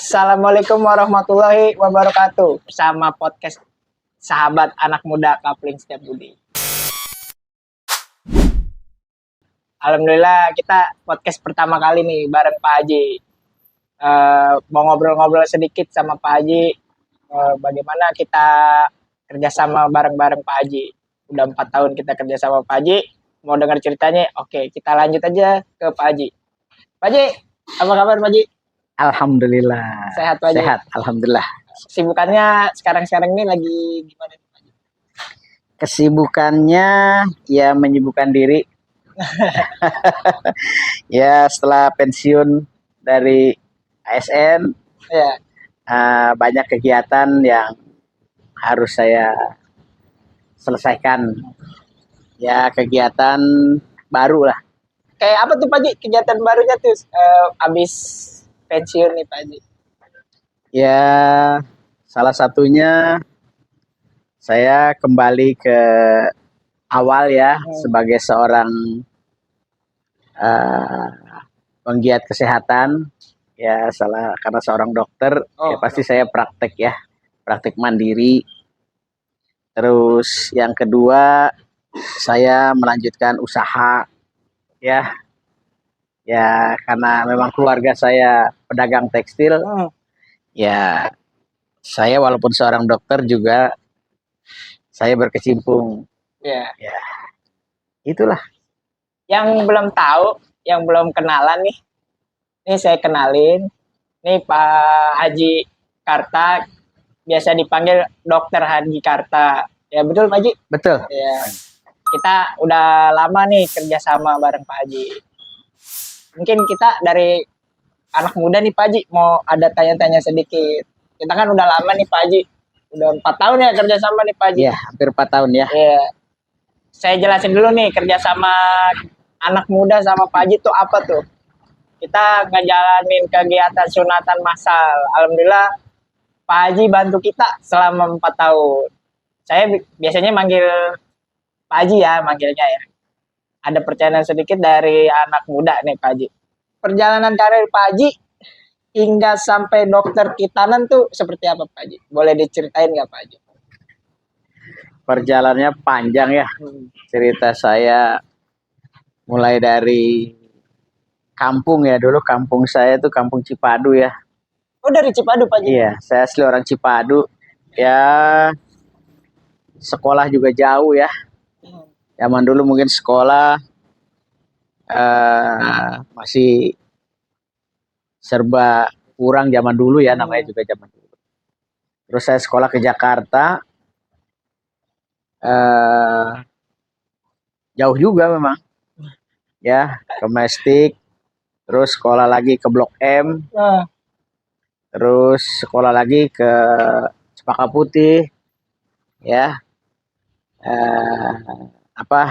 Assalamualaikum warahmatullahi wabarakatuh. Bersama podcast Sahabat Anak Muda Kapling Setiabudi. Alhamdulillah kita podcast pertama kali nih bareng Pak Haji. Mau ngobrol-ngobrol sedikit sama Pak Haji. Bagaimana kita kerjasama bareng-bareng Pak Haji. Udah 4 tahun kita kerjasama Pak Haji. Mau dengar ceritanya? Oke, kita lanjut aja ke Pak Haji. Pak Haji, apa kabar Pak Haji? Alhamdulillah. Sehat Pak Haji? Sehat, alhamdulillah. Kesibukannya sekarang ini lagi gimana Pak Haji? Kesibukannya ya menyibukkan diri. Ya setelah pensiun dari ASN, Ya. banyak kegiatan yang harus saya selesaikan. Ya kegiatan baru lah. Kayak apa tuh Pak Haji kegiatan barunya tuh abis pensiun nih Pak Haji? Ya salah satunya saya kembali ke awal ya sebagai seorang penggiat kesehatan. Ya karena seorang dokter, ya pasti saya praktek mandiri. Terus yang kedua saya melanjutkan usaha ya karena memang keluarga saya pedagang tekstil. Ya saya walaupun seorang dokter juga saya berkecimpung. Ya. Itulah. Yang belum tahu, yang belum kenalan nih, saya kenalin. Nih Pak Haji Karta, biasa dipanggil Dokter Haji Karta. Ya betul Pak Haji? Betul. Ya. Kita udah lama nih kerjasama bareng Pak Haji. Mungkin kita dari anak muda nih Pak Haji mau ada tanya-tanya sedikit. Kita kan udah lama nih Pak Haji. Udah 4 tahun ya kerjasama nih Pak Haji. Iya, hampir 4 tahun ya. Iya. Saya jelasin dulu nih kerjasama anak muda sama Pak Haji itu apa tuh. Kita ngejalanin kegiatan sunatan massal. Alhamdulillah Pak Haji bantu kita selama 4 tahun. Saya biasanya manggil Pak Haji ya, manggilnya ya. Ada pertanyaan sedikit dari anak muda nih Pak Haji. Perjalanan karir Pak Haji hingga sampai dokter Kitanan tuh seperti apa Pak Haji? Boleh diceritain nggak Pak Haji? Perjalanannya panjang ya. Cerita saya mulai dari kampung ya. Dulu kampung saya tuh kampung Cipadu ya. Oh dari Cipadu Pak Haji? Iya, saya asli orang Cipadu. Ya sekolah juga jauh ya. Zaman dulu mungkin sekolah masih serba kurang zaman dulu ya, namanya juga zaman dulu. Terus saya sekolah ke Jakarta, jauh juga memang, ya ke Mestik, terus sekolah lagi ke Blok M, terus sekolah lagi ke Cempaka Putih, ya.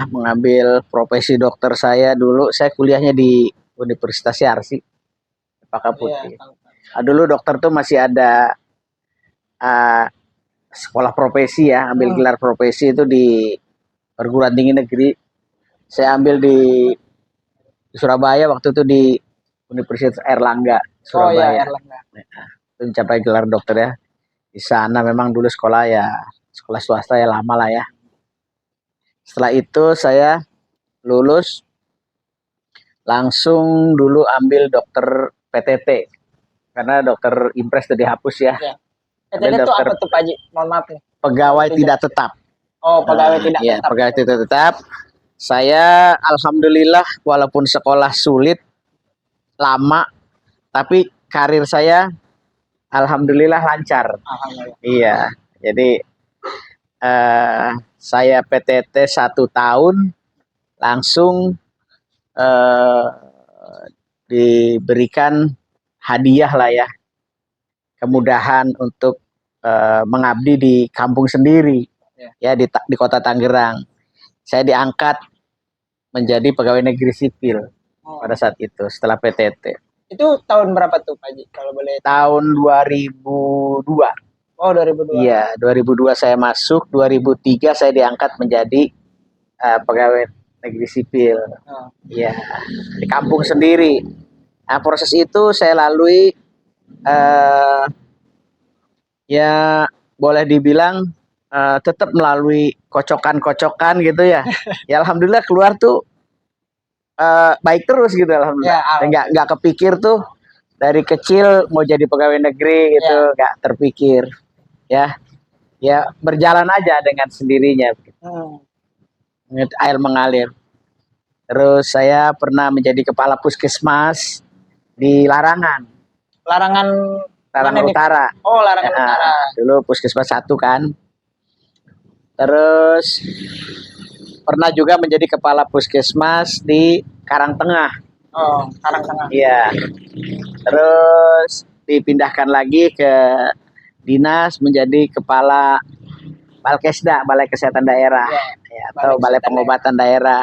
Mengambil profesi dokter saya dulu. Saya kuliahnya di Universitas Yarsi, Cempaka Putih. Dulu dokter tuh masih ada sekolah profesi ya, ambil gelar profesi itu di perguruan tinggi negeri. Saya ambil di Surabaya waktu itu di Universitas Airlangga Surabaya. Itu mencapai gelar dokter ya. Di sana memang dulu sekolah swasta ya, lama lah ya. Setelah itu saya lulus langsung dulu ambil dokter PTT karena dokter Impres sudah dihapus ya. PTT itu apa tuh Pak Haji? Mohon maaf nih. Pegawai tidak tetap. Oh, pegawai tidak tetap. Pegawai tidak tetap. Saya alhamdulillah walaupun sekolah sulit, lama, tapi karir saya alhamdulillah lancar. Alhamdulillah. Iya, jadi saya PTT 1 tahun langsung diberikan hadiah lah ya, kemudahan untuk mengabdi di kampung sendiri ya di kota Tangerang. Saya diangkat menjadi pegawai negeri sipil pada saat itu setelah PTT. Itu tahun berapa tuh Pak Haji kalau boleh? Tahun 2002. Oh 2002. Iya, 2002 saya masuk, 2003 saya diangkat menjadi pegawai negeri sipil. Iya, di kampung sendiri. Nah, proses itu saya lalui eh ya boleh dibilang tetap melalui kocokan-kocokan gitu ya. Ya alhamdulillah keluar tuh baik terus gitu alhamdulillah. Ya, Dan nggak kepikir tuh dari kecil mau jadi pegawai negeri gitu, ya. nggak terpikir ya. Ya berjalan aja dengan sendirinya. Hmm. Air mengalir. Terus saya pernah menjadi kepala puskesmas di Larangan, Larangan mana Larangan nih? Utara. Oh, Larangan Ya, Utara. dulu puskesmas 1 kan. Terus pernah juga menjadi kepala puskesmas di Karangtengah. Oh, Karangtengah. Iya. Terus dipindahkan lagi ke dinas menjadi kepala Balkesda, Balai Kesehatan Daerah, ya, atau Balai Pengobatan Daerah.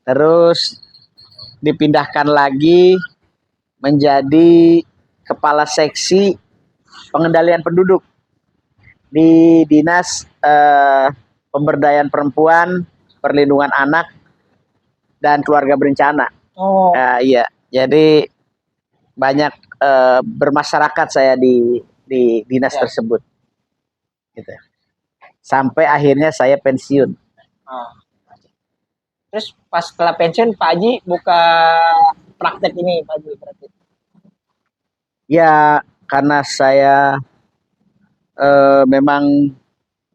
Terus dipindahkan lagi menjadi kepala seksi pengendalian penduduk di dinas pemberdayaan perempuan, perlindungan anak dan keluarga berencana. Oh. Iya, jadi banyak bermasyarakat saya di dinas tersebut. Gitu. Sampai akhirnya saya pensiun. Oh. Terus pas setelah pensiun Pak Haji buka praktek ini Pak Haji berarti. Ya karena saya memang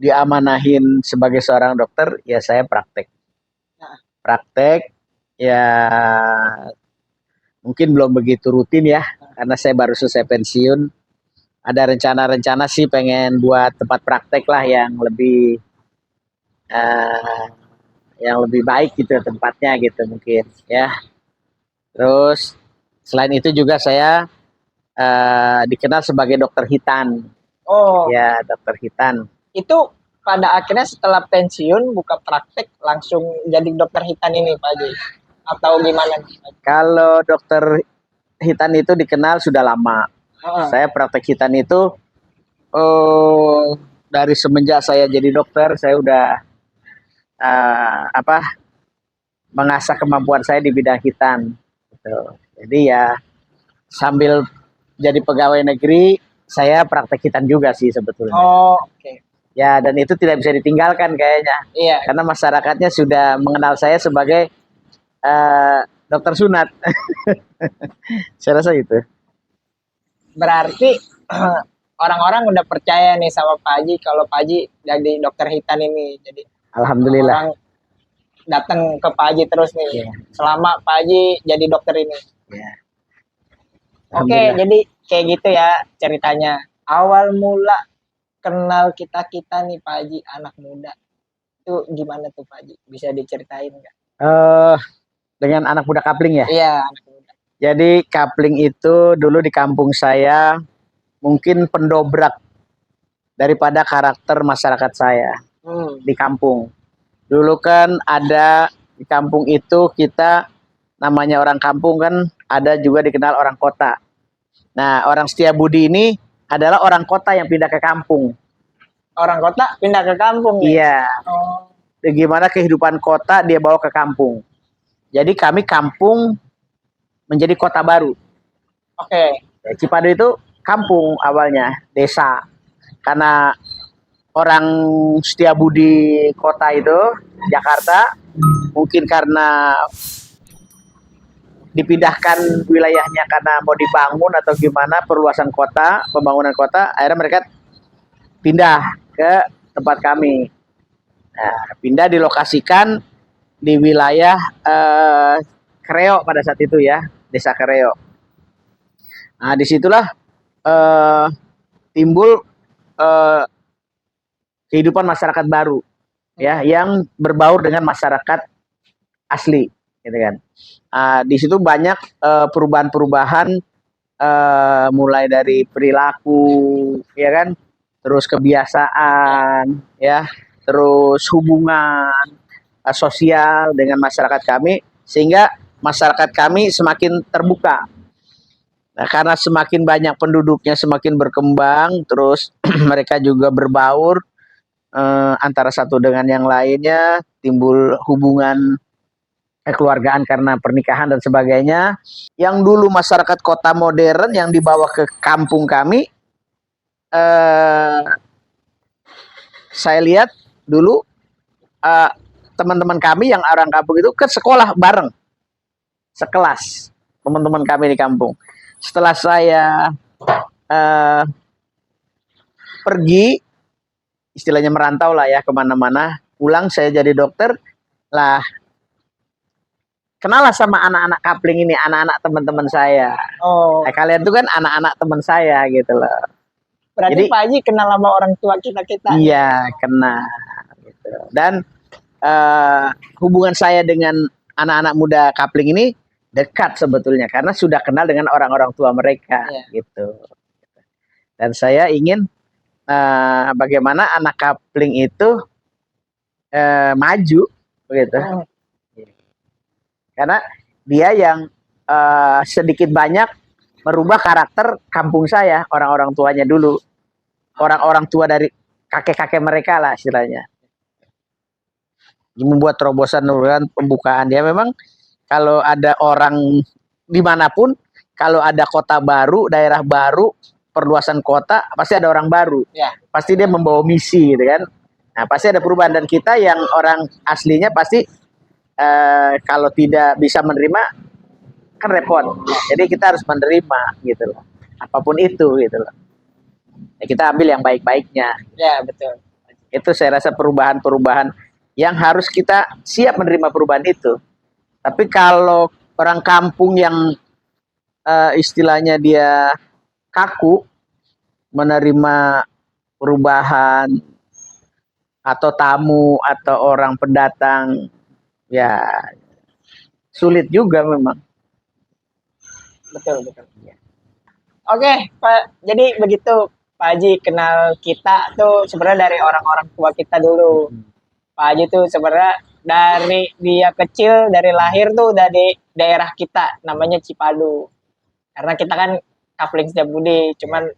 diamanahin sebagai seorang dokter, ya saya praktek. Praktek ya mungkin belum begitu rutin ya, karena saya baru selesai pensiun. Ada rencana-rencana sih pengen buat tempat praktek lah yang lebih baik gitu tempatnya gitu mungkin ya. Terus selain itu juga saya dikenal sebagai dokter Hitan. Oh. Ya, dokter Hitan. Itu pada akhirnya setelah pensiun buka praktek langsung jadi dokter Hitan ini Pak Haji. Atau gimana? Kalau dokter Hitan itu dikenal sudah lama. Saya praktek Hitan itu dari semenjak saya jadi dokter, saya udah mengasah kemampuan saya di bidang Hitan. Gitu. Jadi ya sambil jadi pegawai negeri, saya praktek Hitan juga sih sebetulnya. Oh, oke. Okay. Ya, dan itu tidak bisa ditinggalkan kayaknya. Iya. Karena masyarakatnya sudah mengenal saya sebagai dokter sunat. Saya rasa itu. Berarti orang-orang udah percaya nih sama Pak Haji kalau Pak Haji jadi dokter Hitan ini. Jadi alhamdulillah. Orang datang ke Pak Haji terus nih. Yeah. Selama Pak Haji jadi dokter ini. Yeah. Oke, jadi kayak gitu ya ceritanya. Awal mula kenal kita nih Pak Haji, anak muda. Itu gimana tuh Pak Haji? Bisa diceritain nggak? Dengan anak muda kapling ya? Iya, anak muda. Jadi kapling itu dulu di kampung saya mungkin pendobrak daripada karakter masyarakat saya di kampung. Dulu kan ada di kampung itu kita namanya orang kampung kan ada juga dikenal orang kota. Nah, orang Setiabudi ini adalah orang kota yang pindah ke kampung. Orang kota pindah ke kampung? Iya. Oh. Gimana kehidupan kota dia bawa ke kampung. Jadi kami kampung menjadi kota baru. Oke. Cipadu itu kampung awalnya, desa. Karena orang Setiabudi kota itu, Jakarta, mungkin karena dipindahkan wilayahnya karena mau dibangun atau gimana, perluasan kota, pembangunan kota, akhirnya mereka pindah ke tempat kami. Nah, pindah dilokasikan di wilayah Kreo pada saat itu ya, desa Kreo. Nah, disitulah timbul kehidupan masyarakat baru, ya, yang berbaur dengan masyarakat asli, gitu kan. Di situ banyak perubahan-perubahan, mulai dari perilaku, ya kan, terus kebiasaan, ya, terus hubungan sosial dengan masyarakat kami, sehingga masyarakat kami semakin terbuka. Nah, karena semakin banyak penduduknya, semakin berkembang, terus mereka juga berbaur antara satu dengan yang lainnya, timbul hubungan kekeluargaan karena pernikahan dan sebagainya. Yang dulu masyarakat kota modern yang dibawa ke kampung kami, saya lihat dulu teman-teman kami yang orang kampung itu ke sekolah bareng, sekelas teman-teman kami di kampung. Setelah saya pergi, istilahnya merantau lah ya kemana-mana, pulang saya jadi dokter lah, kenalah sama anak-anak kapling ini, anak-anak teman-teman saya. Oh, Kalian tuh kan anak-anak teman saya gitu loh. berarti Jadi Pak Haji kenal sama orang tua kita. iya, kena gitu. Dan hubungan saya dengan anak-anak muda kapling ini dekat sebetulnya karena sudah kenal dengan orang-orang tua mereka gitu. Dan saya ingin bagaimana anak kapling itu maju begitu. Karena dia yang sedikit banyak merubah karakter kampung saya, orang-orang tuanya dulu. Orang-orang tua dari kakek-kakek mereka lah istilahnya. Membuat terobosan pembukaan. Ya memang kalau ada orang dimanapun, kalau ada kota baru, daerah baru, perluasan kota, pasti ada orang baru. Ya. Pasti dia membawa misi gitu kan. Nah pasti ada perubahan. Dan kita yang orang aslinya pasti kalau tidak bisa menerima, kan repot. Jadi kita harus menerima gitu loh. Apapun itu gitu loh. Ya, kita ambil yang baik-baiknya. Ya betul. Itu saya rasa perubahan-perubahan yang harus kita siap menerima perubahan itu. Tapi kalau orang kampung yang istilahnya dia kaku menerima perubahan atau tamu atau orang pendatang, ya sulit juga memang. Betul. Oke, Pak. Jadi begitu Pak Haji kenal kita tuh sebenarnya dari orang-orang tua kita dulu. Pak Haji tuh sebenarnya dari dia kecil, dari lahir tuh dari daerah kita, namanya Cipadu. Karena kita kan Kapling Setiabudi, cuman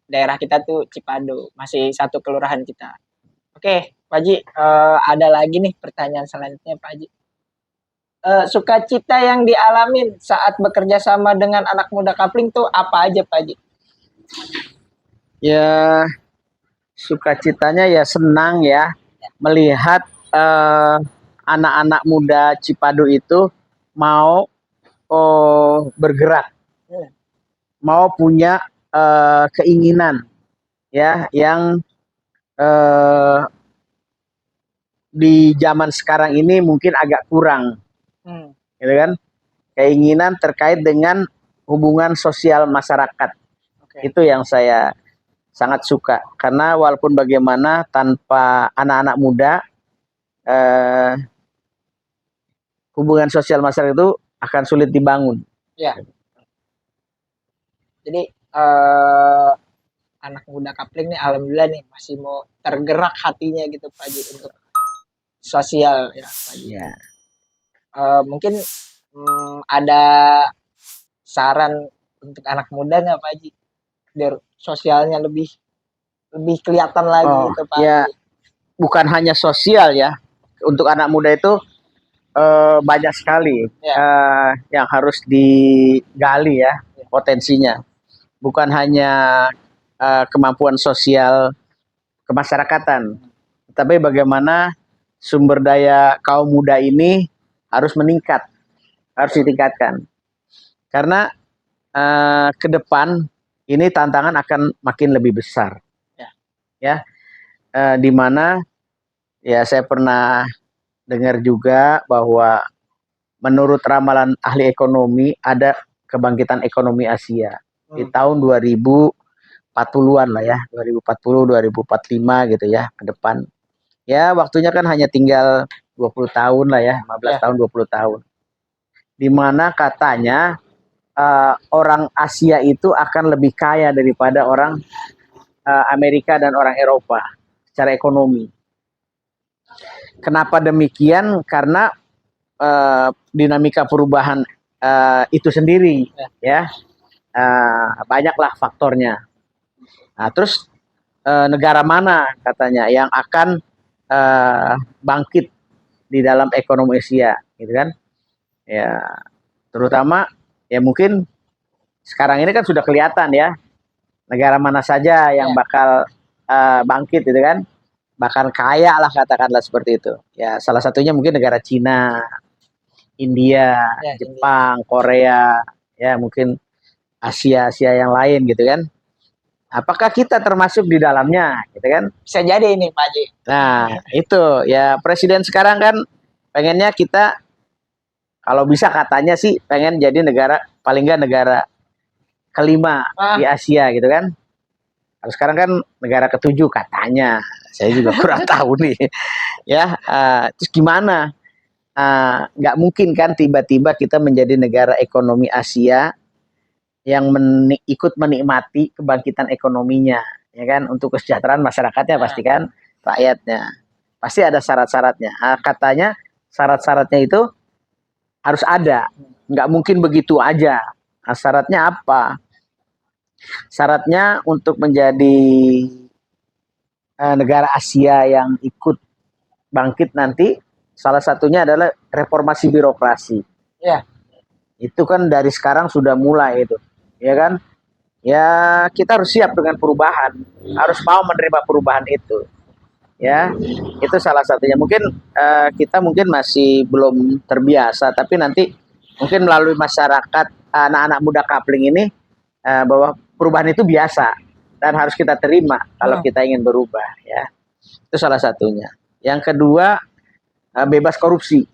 daerah kita tuh Cipadu, masih satu kelurahan kita. Oke, Pak Haji, ada lagi nih pertanyaan selanjutnya Pak Haji. Sukacita yang dialamin saat bekerja sama dengan anak muda Kapling tuh apa aja Pak Haji? Ya sukacitanya ya senang ya melihat anak-anak muda Cipadu itu mau bergerak, mau punya keinginan ya yang di zaman sekarang ini mungkin agak kurang, gitu kan? Keinginan terkait dengan hubungan sosial masyarakat. Itu yang saya sangat suka karena walaupun bagaimana tanpa anak-anak muda hubungan sosial masyarakat itu akan sulit dibangun. Ya. Jadi anak muda Kapling nih alhamdulillah nih masih mau tergerak hatinya gitu Pak Haji untuk sosial ya Pak Haji. Ya. Mungkin ada saran untuk anak muda nggak Pak Haji biar sosialnya lebih kelihatan lagi gitu Pak ya, Haji. Bukan hanya sosial ya, untuk anak muda itu banyak sekali yang harus digali ya potensinya. Bukan hanya kemampuan sosial kemasyarakatan, tapi bagaimana sumber daya kaum muda ini harus meningkat, harus ditingkatkan. Karena ke depan ini tantangan akan makin lebih besar, ya. Di mana ya saya pernah dengar juga bahwa menurut ramalan ahli ekonomi ada kebangkitan ekonomi Asia di tahun 2040-an lah ya, 2040, 2045 gitu ya ke depan. Ya waktunya kan hanya tinggal 20 tahun lah ya, 15 tahun, 20 tahun. Di mana katanya orang Asia itu akan lebih kaya daripada orang Amerika dan orang Eropa secara ekonomi. Kenapa demikian? Karena dinamika perubahan itu sendiri ya. Banyaklah faktornya. Nah, terus negara mana katanya yang akan bangkit di dalam ekonomi Asia, gitu kan? Ya, terutama ya mungkin sekarang ini kan sudah kelihatan ya negara mana saja yang Ya. bakal bangkit, gitu kan? Bahkan kaya lah katakanlah seperti itu. Ya, salah satunya mungkin negara Cina, India, Ya, Jepang, Korea, ya mungkin Asia yang lain gitu kan. Apakah kita termasuk di dalamnya gitu kan? bisa jadi ini Pak Haji. Nah, itu ya presiden sekarang kan pengennya kita kalau bisa katanya sih pengen jadi negara paling nggak negara kelima di Asia gitu kan. Kalau sekarang kan negara ketujuh katanya. Saya juga kurang tahu nih. Ya, terus gimana? Nggak mungkin kan tiba-tiba kita menjadi negara ekonomi Asia yang ikut menikmati kebangkitan ekonominya, ya kan? Untuk kesejahteraan masyarakatnya pasti kan, rakyatnya. Pasti ada syarat-syaratnya. Katanya syarat-syaratnya itu harus ada. Nggak mungkin begitu aja. Syaratnya apa? Syaratnya untuk menjadi negara Asia yang ikut bangkit nanti, salah satunya adalah reformasi birokrasi. Ya. Itu kan dari sekarang sudah mulai itu, ya kan? Ya kita harus siap dengan perubahan, harus mau menerima perubahan itu. Ya, itu salah satunya. Mungkin kita mungkin masih belum terbiasa, tapi nanti mungkin melalui masyarakat anak-anak muda Kapling ini bahwa perubahan itu biasa dan harus kita terima kalau kita ingin berubah. Ya, itu salah satunya. Yang kedua bebas korupsi.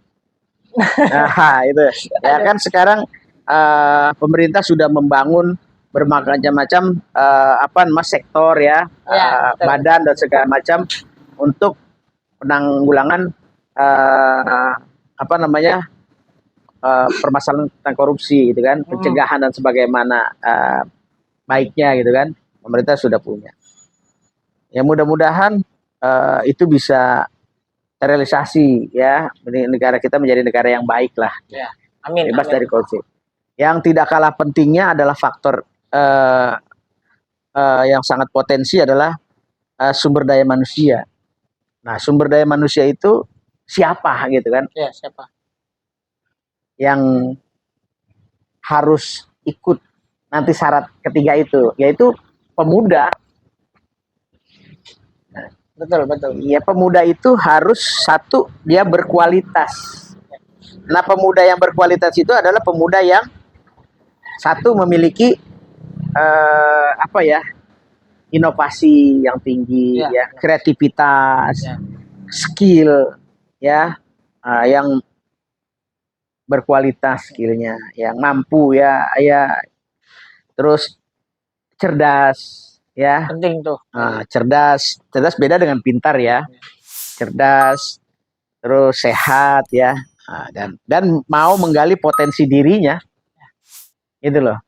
Nah, itu ya kan sekarang pemerintah sudah membangun bermacam-macam sektor ya, badan dan segala macam untuk penanggulangan permasalahan tentang korupsi gitu kan, pencegahan dan sebagaimana baiknya gitu kan, pemerintah sudah punya. Ya mudah-mudahan itu bisa terrealisasi ya, negara kita menjadi negara yang baik lah, ya. Amin, bebas amin. dari korupsi. Yang tidak kalah pentingnya adalah faktor yang sangat potensi adalah sumber daya manusia. Nah, sumber daya manusia itu siapa gitu kan? Ya, siapa? Yang harus ikut nanti syarat ketiga itu, yaitu pemuda. Betul. Ya, pemuda itu harus satu, dia berkualitas. Nah, pemuda yang berkualitas itu adalah pemuda yang satu memiliki inovasi yang tinggi, ya, kreativitas, skill, ya, yang berkualitas skillnya, yang mampu ya, terus cerdas. Ya, penting tuh. Cerdas beda dengan pintar ya. Cerdas, terus sehat ya, dan mau menggali potensi dirinya, gitu loh.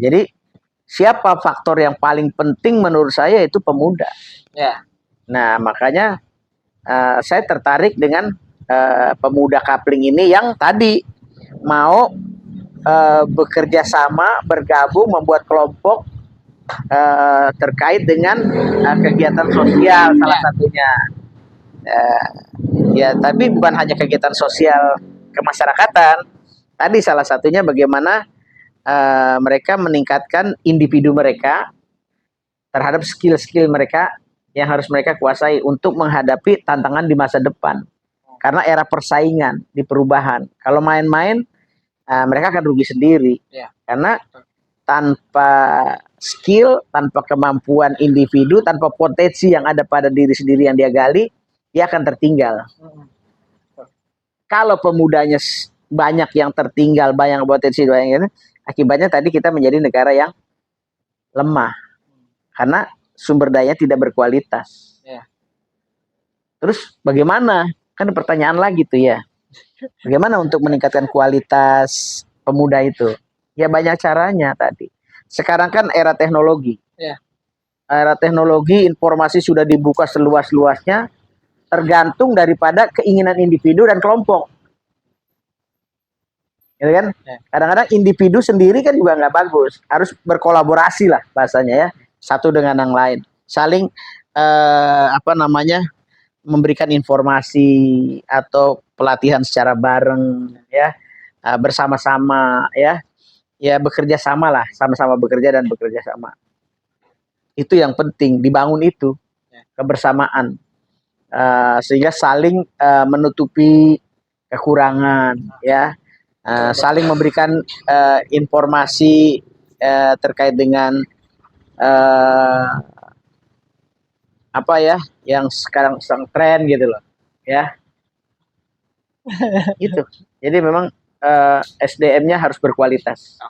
Jadi siapa faktor yang paling penting menurut saya itu pemuda. Ya. Nah makanya saya tertarik dengan pemuda Kapling ini yang tadi mau bekerja sama, bergabung, membuat kelompok terkait dengan kegiatan sosial salah satunya. Ya, tapi bukan hanya kegiatan sosial kemasyarakatan. Tadi salah satunya bagaimana mereka meningkatkan individu mereka terhadap skill-skill mereka yang harus mereka kuasai untuk menghadapi tantangan di masa depan. Karena era persaingan di perubahan. Kalau main-main mereka akan rugi sendiri. Ya. Karena tanpa skill, tanpa kemampuan individu, tanpa potensi yang ada pada diri sendiri yang dia gali, dia akan tertinggal. Kalau pemudanya banyak yang tertinggal, banyak potensi, akibatnya tadi kita menjadi negara yang lemah. Karena sumber daya tidak berkualitas. Ya. Terus bagaimana? Kan pertanyaan lagi tuh ya. Bagaimana untuk meningkatkan kualitas pemuda itu? Ya banyak caranya tadi. Sekarang kan era teknologi. Ya. Era teknologi, informasi sudah dibuka seluas-luasnya, tergantung daripada keinginan individu dan kelompok. Gitu kan? Ya. Kadang-kadang individu sendiri kan juga nggak bagus. Harus berkolaborasi lah bahasanya ya, satu dengan yang lain. Saling memberikan informasi atau pelatihan secara bareng ya, bersama-sama ya, ya bekerja sama lah, sama-sama bekerja dan bekerja sama. Itu yang penting dibangun itu kebersamaan, sehingga saling menutupi kekurangan ya, saling memberikan informasi terkait dengan apa ya yang sekarang sedang tren gitu loh ya. Itu jadi memang SDM-nya harus berkualitas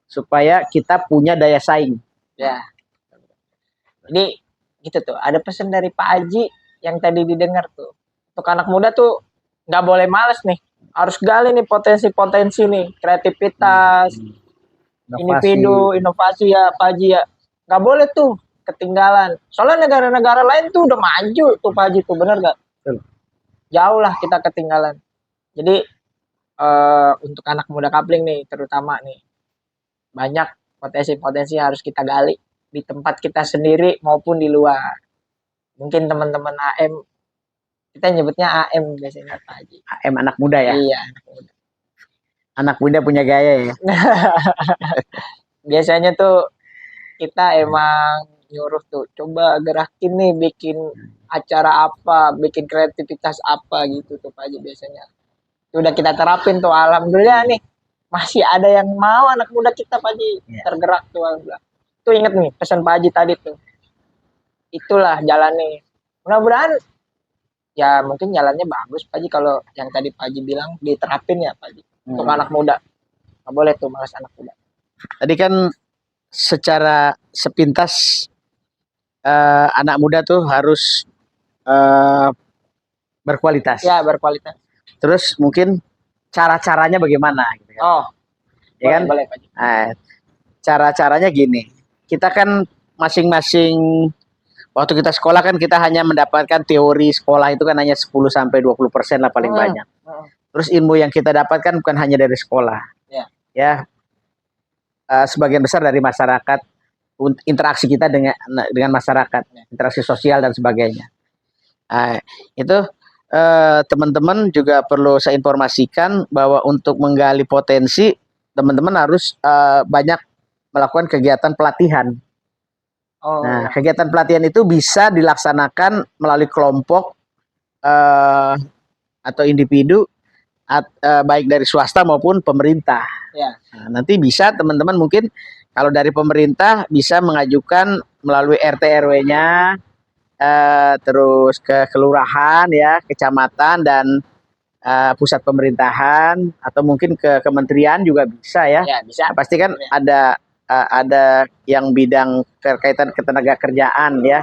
supaya kita punya daya saing Ya. Jadi gitu tuh. Ada pesan dari Pak Haji yang tadi didengar tuh. Untuk anak muda tuh nggak boleh males nih. Harus gali nih potensi-potensi nih, kreativitas, individu, inovasi ya Pak Haji ya. Nggak boleh tuh ketinggalan. Soalnya negara-negara lain tuh udah maju tuh Pak Haji tuh, bener gak? Jauh lah kita ketinggalan. Jadi untuk anak muda Kapling nih terutama nih, banyak potensi-potensi yang harus kita gali di tempat kita sendiri maupun di luar. Mungkin teman-teman AM, kita nyebutnya AM biasanya Pak Haji. AM anak muda ya. Iya, anak muda. Anak muda punya gaya ya. Biasanya tuh kita emang nyuruh tuh, coba gerakin nih bikin acara apa, bikin kreativitas apa gitu tuh Pak Haji biasanya. Itu udah kita terapin tuh, alhamdulillah nih. Masih ada yang mau anak muda kita Pak Haji tergerak tuh, alhamdulillah. Tuh inget nih pesan Pak Haji tadi tuh. Itulah jalannya. Mudah-mudahan ya mungkin jalannya bagus Pak Haji kalau yang tadi Pak Haji bilang diterapin ya Pak Haji. Untuk anak muda. Nggak boleh tuh malas anak muda. Tadi kan secara sepintas anak muda tuh harus berkualitas. Ya, berkualitas. Terus mungkin cara-caranya bagaimana gitu kan. Oh. Ya kan? Boleh Pak Haji. Cara-caranya gini. Kita kan masing-masing waktu kita sekolah kan kita hanya mendapatkan teori sekolah itu kan hanya 10-20% lah paling banyak. Terus ilmu yang kita dapatkan bukan hanya dari sekolah. Ya. Sebagian besar dari masyarakat, interaksi kita dengan masyarakat, interaksi sosial dan sebagainya. Itu teman-teman juga perlu saya informasikan bahwa untuk menggali potensi, teman-teman harus banyak melakukan kegiatan pelatihan. Nah, kegiatan pelatihan itu bisa dilaksanakan melalui kelompok atau individu, baik dari swasta maupun pemerintah. Nah, nanti bisa teman-teman mungkin kalau dari pemerintah bisa mengajukan melalui RT RW-nya, terus ke kelurahan ya, kecamatan dan pusat pemerintahan, atau mungkin ke kementerian juga bisa ya. Bisa. Pasti kan ada yang bidang terkaitan ketenaga kerjaan ya.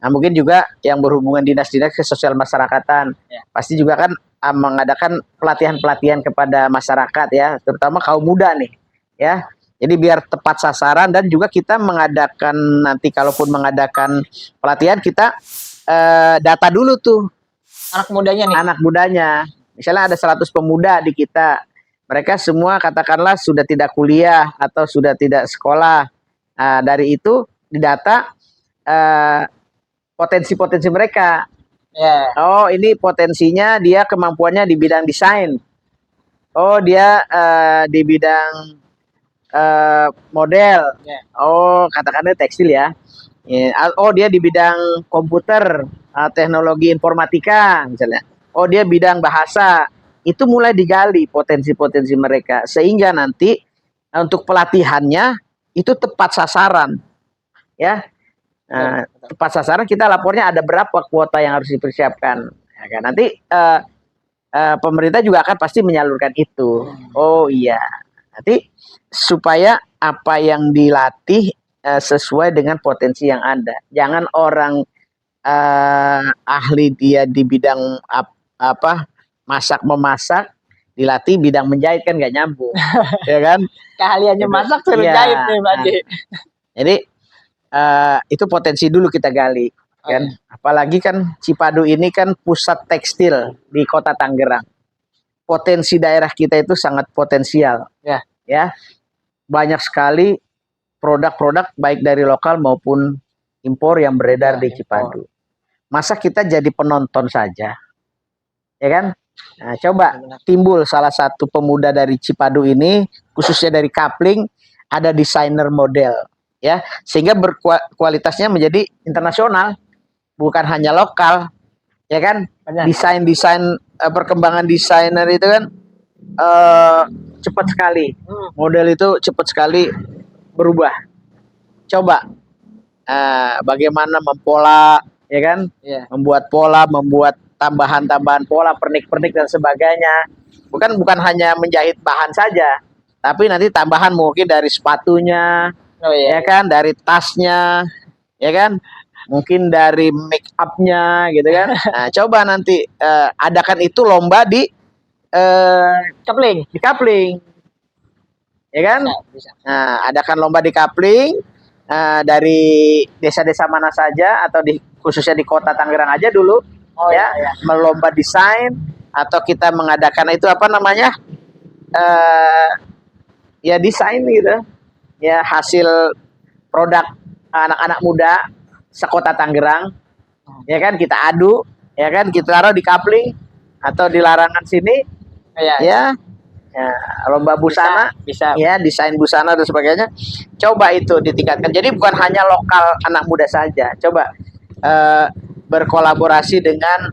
Nah, mungkin juga yang berhubungan dinas-dinas kesosial masyarakatan. Pasti juga kan mengadakan pelatihan-pelatihan kepada masyarakat ya, terutama kaum muda nih ya. Jadi biar tepat sasaran, dan juga kita mengadakan nanti kalaupun mengadakan pelatihan kita data dulu tuh anak mudanya nih. Anak mudanya. Misalnya ada 100 pemuda di kita. Mereka semua katakanlah sudah tidak kuliah atau sudah tidak sekolah. Dari itu didata potensi-potensi mereka. Oh, ini potensinya dia kemampuannya di bidang desain. Oh, dia di bidang model. Oh, katakanlah tekstil ya. Oh, dia di bidang komputer, teknologi informatika misalnya. Oh, dia bidang bahasa. Itu mulai digali potensi-potensi mereka sehingga nanti untuk pelatihannya itu tepat sasaran. Ya. Tepat sasaran, kita lapornya ada berapa kuota yang harus dipersiapkan. Ya kan? Nanti pemerintah juga akan pasti menyalurkan itu. Oh iya. Nanti supaya apa yang dilatih sesuai dengan potensi yang ada. Jangan orang ahli dia di bidang masak memasak, dilatih bidang menjahit kan nggak nyambung. Ya kan? Keahliannya masak suruh jahit nih Pak Haji. Jadi itu potensi dulu kita gali kan. Apalagi kan Cipadu ini kan pusat tekstil di Kota Tangerang. Potensi daerah kita itu sangat potensial. Ya. Banyak sekali produk-produk baik dari lokal maupun impor yang beredar di Cipadu. Masa kita jadi penonton saja, ya kan? Nah, coba Benar. timbul salah satu pemuda dari Cipadu ini, khususnya dari Kapling, ada desainer model, ya, sehingga berkualitasnya menjadi internasional, bukan hanya lokal, ya kan? Benar. Desain perkembangan desainer itu kan cepat sekali, model itu cepat sekali berubah. Coba bagaimana mempola, ya kan? Iya. Membuat pola, membuat tambahan-tambahan pola, pernik-pernik dan sebagainya. Bukan hanya menjahit bahan saja, tapi nanti tambahan mungkin dari sepatunya, Oh iya. ya kan, dari tasnya, ya kan, mungkin dari make upnya, gitu kan. Nah, coba nanti adakan itu lomba di Kapling. Kapling, ya kan. Bisa. Nah, adakan lomba di Kapling, dari desa-desa mana saja, atau khususnya di kota Tangerang aja dulu, Oh ya, iya. melomba desain, atau kita mengadakan itu apa namanya, ya desain gitu, ya, hasil produk anak-anak muda sekota Tangerang, ya kan, kita adu, ya kan, kita taruh di Kapling atau di larangan sini, Iya. ya, lomba busana, Bisa. ya, desain busana dan sebagainya. Coba itu ditingkatkan. Jadi bukan hanya lokal anak muda saja. Coba berkolaborasi dengan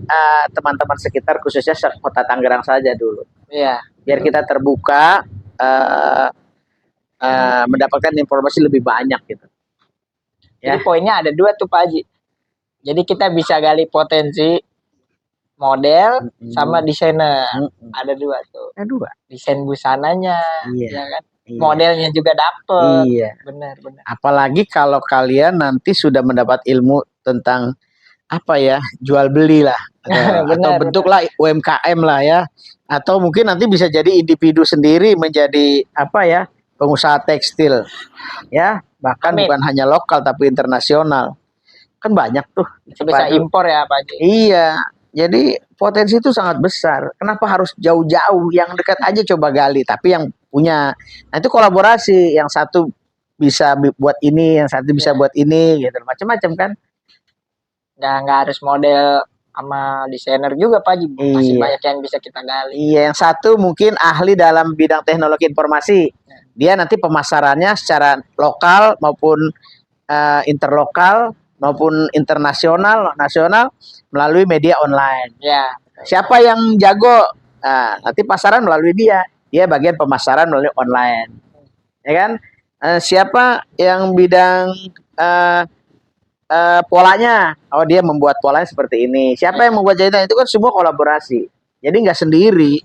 teman-teman sekitar, khususnya kota Tangerang saja dulu. Iya. Biar kita terbuka, mendapatkan informasi lebih banyak gitu. Jadi poinnya ada 2 tuh Pak Haji. Jadi kita bisa gali potensi model sama desainer. Ada 2 tuh. Ada 2. Desain busananya, Iya. ya kan? Iya. Modelnya juga dapet. Iya. Benar. Apalagi kalau kalian nanti sudah mendapat ilmu tentang apa ya, jual beli lah, atau bentuklah UMKM lah ya, atau mungkin nanti bisa jadi individu sendiri menjadi apa ya, pengusaha tekstil, ya, bahkan bukan hanya lokal tapi internasional, kan banyak tuh. Bisa impor ya Pak Haji. Iya, jadi potensi itu sangat besar. Kenapa harus jauh-jauh? Yang dekat aja coba gali, tapi yang punya. Nah, itu kolaborasi, yang satu bisa buat ini, yang satu bisa buat ini, gitu, macam-macam kan. Nggak harus model sama desainer juga Pak Haji. Masih banyak yang bisa kita gali. Iya, yang satu mungkin ahli dalam bidang teknologi informasi. Dia nanti pemasarannya secara lokal maupun interlokal maupun internasional, nasional, melalui media online. Ya. Siapa yang jago? Nanti pasaran melalui dia. Dia bagian pemasaran melalui online, ya kan? Siapa yang bidang polanya? Oh, dia membuat polanya seperti ini. Siapa yang membuat jahitan? Itu kan semua kolaborasi. Jadi nggak sendiri.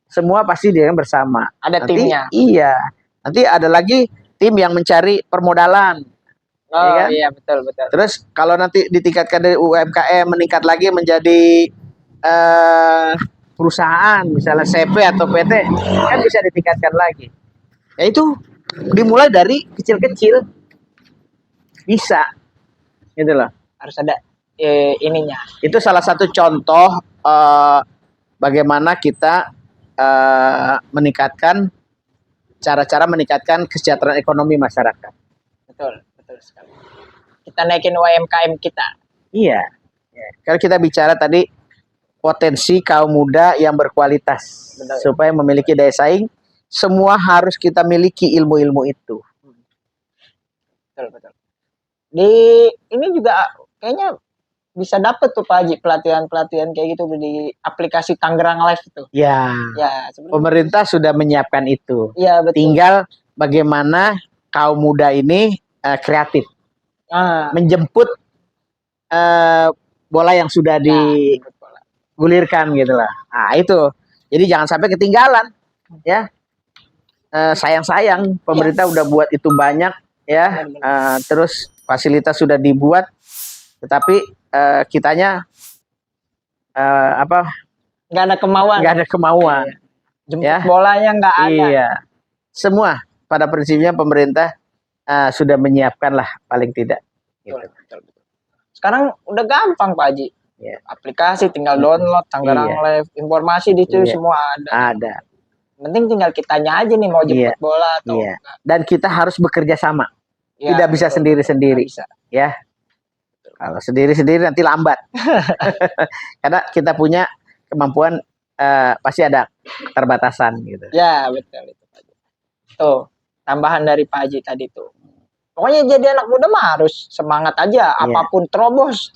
Semua pasti dia kan bersama. Ada nanti, timnya. Iya. Nanti ada lagi tim yang mencari permodalan. Oh ya kan? Iya betul. Terus kalau nanti ditingkatkan dari UMKM, meningkat lagi menjadi perusahaan, misalnya CP atau PT, kan bisa ditingkatkan lagi. Ya itu dimulai dari kecil-kecil, bisa, gitu loh. Harus ada ininya. Itu salah satu contoh bagaimana kita meningkatkan cara-cara meningkatkan kesejahteraan ekonomi masyarakat. Betul sekali. Kita naikin UMKM kita. Iya. Kalau kita bicara tadi potensi kaum muda yang berkualitas. Betul. Supaya memiliki daya saing, semua harus kita miliki ilmu-ilmu itu. Betul. Di ini juga kayaknya bisa dapet tuh Pak Haji pelatihan kayak gitu di aplikasi Tangerang Live itu. Ya. Pemerintah sudah menyiapkan itu. Iya betul. Tinggal bagaimana kaum muda ini kreatif, menjemput bola yang sudah digulirkan gitu lah. Nah itu. Jadi jangan sampai ketinggalan, ya. Sayang pemerintah udah buat itu banyak, ya. Terus fasilitas sudah dibuat, tetapi kitanya nggak ada kemauan. Jemput bolanya nggak ada. Iya. Semua pada prinsipnya pemerintah sudah menyiapkan lah paling tidak. Betul. Sekarang udah gampang Pak Haji. Aplikasi tinggal download Tangerang Live, informasi di situ semua ada. Penting tinggal kitanya aja nih mau jemput bola atau enggak. Dan kita harus bekerja sama. Tidak bisa sendiri-sendiri. Ya. Kalau sendiri-sendiri nanti lambat. Karena kita punya kemampuan pasti ada keterbatasan gitu. Ya, betul itu Pak Haji. Tuh, tambahan dari Pak Haji tadi tuh. Pokoknya jadi anak muda mah harus semangat aja, apapun terobos.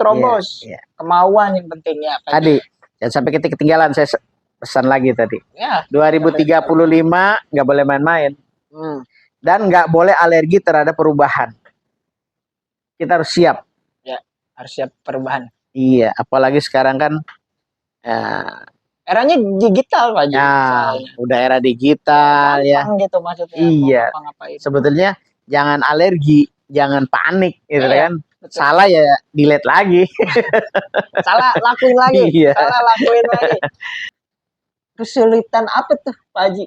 Iya. Kemauan yang penting ya Pak Haji. Tadi jangan sampai kita ketinggalan, saya pesan lagi tadi. Ya. 2035 nggak boleh main-main. Dan nggak boleh alergi terhadap perubahan. Kita harus siap. Ya, harus siap perubahan. Iya, apalagi sekarang kan eranya digital Pak Haji. Udah era digital ya. Gitu maksudnya. Iya. Sebetulnya jangan alergi, jangan panik gitu kan. Betul. Salah ya delete lagi. Salah lakuin lagi. Iya. Salah lakuin lagi. Kesulitan apa tuh Pak Haji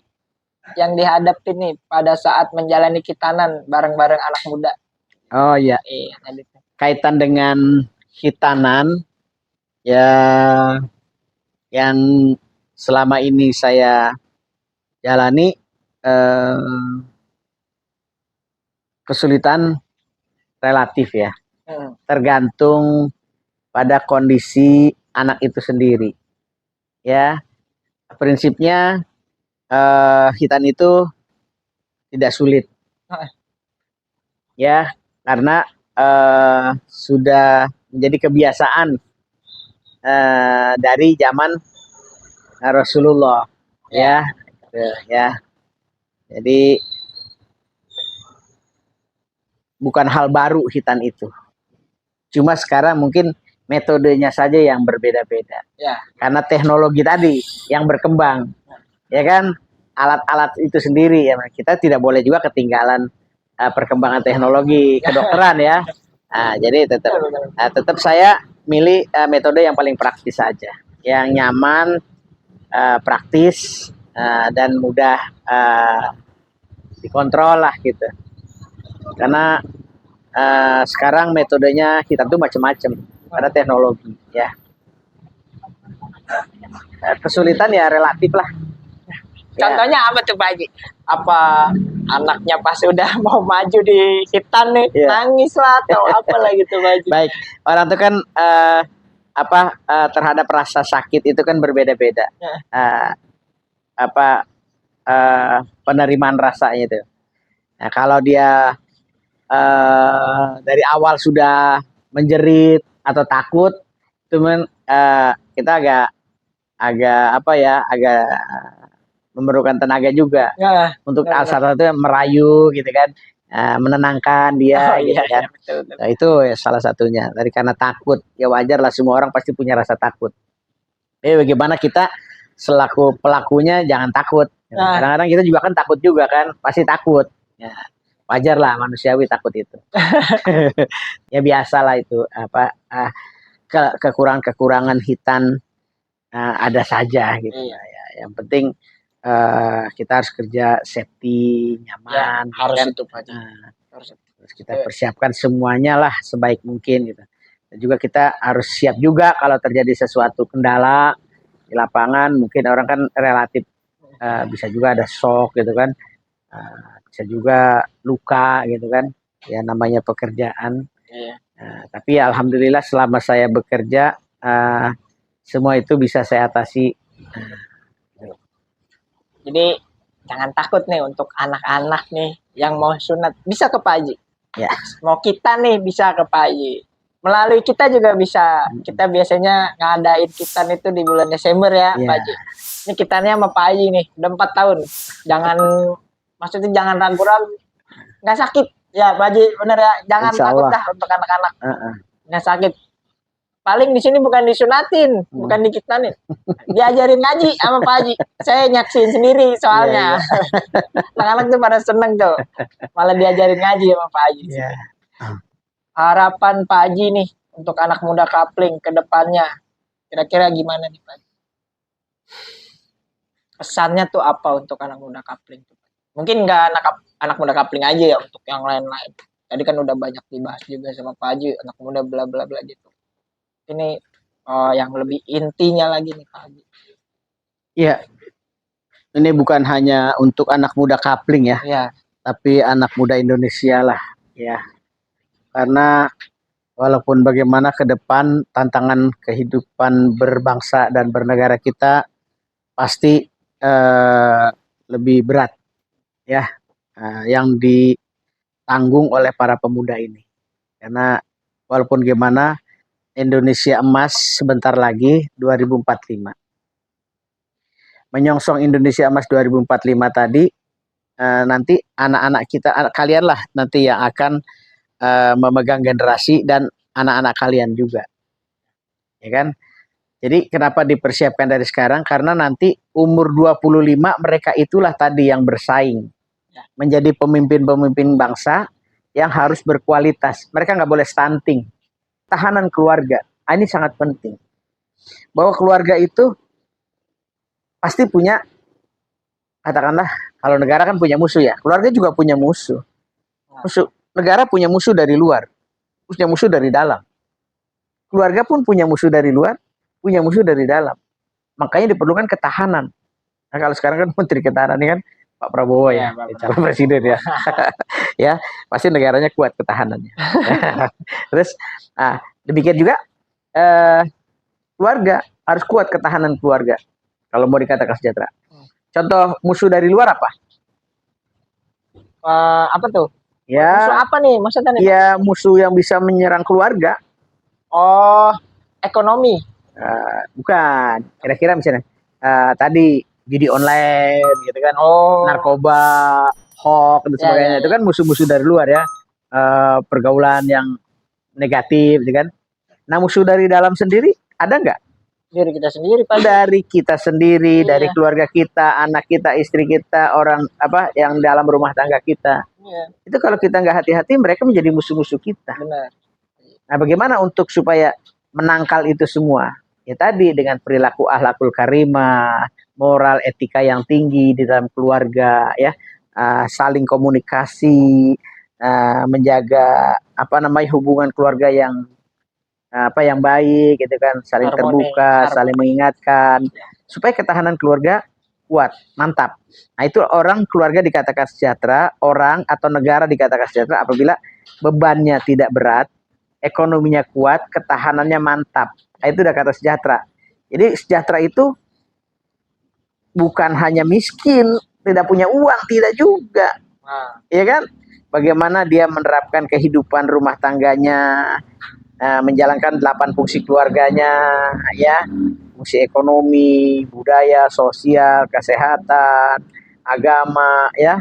yang dihadapi nih pada saat menjalani khitanan bareng-bareng anak muda? Oh iya. Kaitan dengan khitanan ya, yang selama ini saya jalani, kesulitan relatif ya, tergantung pada kondisi anak itu sendiri ya. Prinsipnya khitan itu tidak sulit ya, karena sudah menjadi kebiasaan dari zaman Rasulullah ya. Jadi bukan hal baru khitan itu. Cuma sekarang mungkin metodenya saja yang berbeda-beda. Ya. Karena teknologi tadi yang berkembang. Ya kan? Alat-alat itu sendiri ya. Kita tidak boleh juga ketinggalan perkembangan teknologi kedokteran ya. Jadi tetap saya milih metode yang paling praktis saja. Yang nyaman, praktis, dan mudah dikontrol lah gitu. Karena sekarang metodenya kita tuh macam-macam, ada teknologi ya. Kesulitan ya relatif lah. Contohnya apa tuh Pak Haji? Apa anaknya pas udah mau maju di khitan nih nangis lah atau apa lah gitu Pak Haji? Baik, orang tuh kan terhadap rasa sakit itu kan berbeda-beda. Penerimaan rasanya itu. Nah, kalau dia dari awal sudah menjerit atau takut, cuman kita agak memerlukan tenaga juga untuk salah satu merayu gitu kan, menenangkan dia gitu kan. Betul. Nah, itu ya salah satunya. Dari karena takut ya wajar lah, semua orang pasti punya rasa takut. Bagaimana kita selaku pelakunya jangan takut. Kadang-kadang kita juga kan takut juga kan, pasti takut. Ya. Wajar lah, manusiawi takut itu. Ya biasalah itu kekurangan khitan ada saja gitu. Ya, yang penting kita harus kerja safety, nyaman. Harus kan? itu Pak. Terus kita persiapkan semuanya lah sebaik mungkin gitu. Dan juga kita harus siap juga kalau terjadi sesuatu kendala di lapangan. Mungkin orang kan relatif bisa juga ada shock gitu kan. Bisa juga luka gitu kan, ya namanya pekerjaan. Tapi alhamdulillah selama saya bekerja semua itu bisa saya atasi. Jadi jangan takut nih untuk anak-anak nih yang mau sunat, bisa ke Pak Haji. Ya. Mau kita nih bisa ke Pak Haji. Melalui kita juga bisa. Kita biasanya ngadain khitan itu di bulan Desember ya Pak Haji. Ini khitannya sama Pak Haji nih, udah 4 tahun. Maksudnya jangan ragu-ragu, nggak sakit ya Pak Haji, bener ya, jangan takut dah untuk anak-anak, nggak sakit. Paling di sini bukan disunatin, bukan dikhitanin, diajarin ngaji sama Pak Haji. Saya nyaksin sendiri soalnya. Anak-anak tuh pada seneng tuh, malah diajarin ngaji sama Pak Haji. Harapan Pak Haji nih untuk anak muda Kapling ke depannya, kira-kira gimana nih Pak Haji? Pesannya tuh apa untuk anak muda Kapling? Mungkin nggak anak muda Kapling aja ya, untuk yang lain-lain. Tadi kan udah banyak dibahas juga sama Pak Haji, anak muda bla bla bla gitu. Ini yang lebih intinya lagi nih Pak Haji. Iya. Ini bukan hanya untuk anak muda Kapling ya. Tapi anak muda Indonesia lah ya. Karena walaupun bagaimana ke depan tantangan kehidupan berbangsa dan bernegara kita pasti lebih berat ya, yang ditanggung oleh para pemuda ini. Karena walaupun gimana Indonesia emas sebentar lagi 2045. Menyongsong Indonesia emas 2045 tadi, nanti anak-anak kita, kalian lah nanti yang akan memegang generasi dan anak-anak kalian juga, ya kan? Jadi kenapa dipersiapkan dari sekarang? Karena nanti umur 25 mereka itulah tadi yang bersaing menjadi pemimpin-pemimpin bangsa yang harus berkualitas. Mereka nggak boleh stunting. Tahanan keluarga, ini sangat penting. Bahwa keluarga itu pasti punya, katakanlah kalau negara kan punya musuh ya, keluarga juga punya musuh. Negara punya musuh dari luar, punya musuh dari dalam. Keluarga pun punya musuh dari luar, punya musuh dari dalam. Makanya diperlukan ketahanan. Nah, kalau sekarang kan Menteri Ketahanan ini kan Pak Prabowo ya, calon presiden ya. Ya, pasti negaranya kuat ketahanannya. Terus, demikian juga keluarga harus kuat ketahanan keluarga. Kalau mau dikatakan sejahtera. Contoh musuh dari luar apa? Apa tuh? Ya. Musuh apa nih maksudnya nih? Ya musuh yang bisa menyerang keluarga. Oh, ekonomi. Bukan. Kira-kira misalnya tadi judi online gitu kan, narkoba, hoax dan sebagainya. Itu kan musuh-musuh dari luar ya. Pergaulan yang negatif gitu kan. Nah, musuh dari dalam sendiri ada nggak? Dari kita sendiri, Pak. Dari kita sendiri, dari keluarga kita, anak kita, istri kita, orang apa yang dalam rumah tangga kita. Itu kalau kita nggak hati-hati, mereka menjadi musuh-musuh kita. Benar. Nah, bagaimana untuk supaya menangkal itu semua? Ya tadi dengan perilaku akhlakul karimah, moral etika yang tinggi di dalam keluarga, ya, saling komunikasi, menjaga hubungan keluarga yang yang baik gitu kan, saling terbuka, saling mengingatkan supaya ketahanan keluarga kuat, mantap. Nah, itu orang keluarga dikatakan sejahtera, orang atau negara dikatakan sejahtera apabila bebannya tidak berat, ekonominya kuat, ketahanannya mantap. Nah, itu udah kata sejahtera. Jadi sejahtera itu bukan hanya miskin, tidak punya uang, tidak juga. Iya kan? Bagaimana dia menerapkan kehidupan rumah tangganya, menjalankan 8 fungsi keluarganya, ya, fungsi ekonomi, budaya, sosial, kesehatan, agama, ya.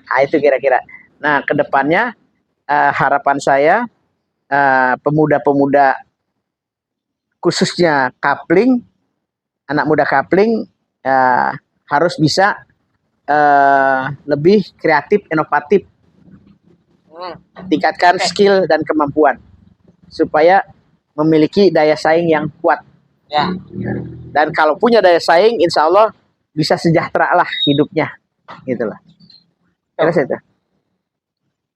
Nah, itu kira-kira. Nah, kedepannya harapan saya pemuda-pemuda khususnya Kapling, anak muda Kapling harus bisa lebih kreatif, inovatif, tingkatkan skill dan kemampuan supaya memiliki daya saing yang kuat. Ya. Dan kalau punya daya saing, insya Allah bisa sejahtera lah hidupnya, gitulah. Terus itu.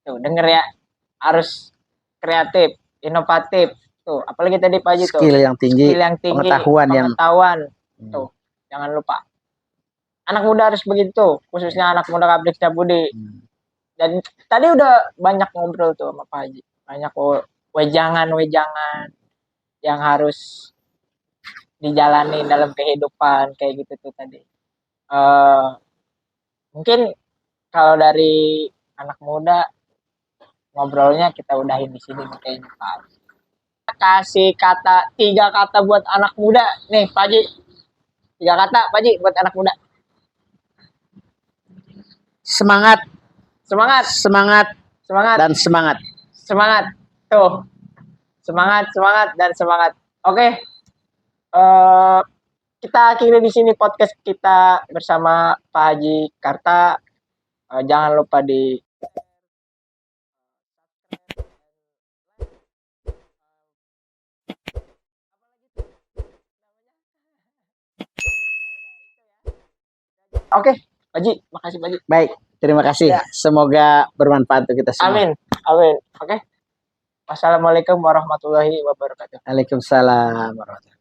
Tuh, denger ya, harus kreatif, inovatif. Tuh, apalagi tadi Pak Haji tuh. Skill yang tinggi, pengetahuan yang. Tuh, jangan lupa. Anak muda harus begitu, khususnya anak muda Kapling Setiabudi. Dan tadi udah banyak ngobrol tuh sama Pak Haji. Banyak wejangan-wejangan yang harus dijalani dalam kehidupan kayak gitu tuh tadi. Mungkin kalau dari anak muda ngobrolnya kita udahin di sini kayaknya Pak. Kasih 3 kata buat anak muda nih Pak Haji. 3 kata Pak Haji buat anak muda. Semangat, semangat, semangat, semangat dan semangat. Semangat. Tuh. Semangat, semangat dan semangat. Oke. Kita akhiri di sini podcast kita bersama Pak Haji Karta. Jangan lupa di Oke, Pak Haji, makasih Pak Haji. Baik, terima kasih. Ya. Semoga bermanfaat untuk kita semua. Amin, amin. Oke. Wassalamualaikum warahmatullahi wabarakatuh. Waalaikumsalam warahmatullahi wabarakatuh.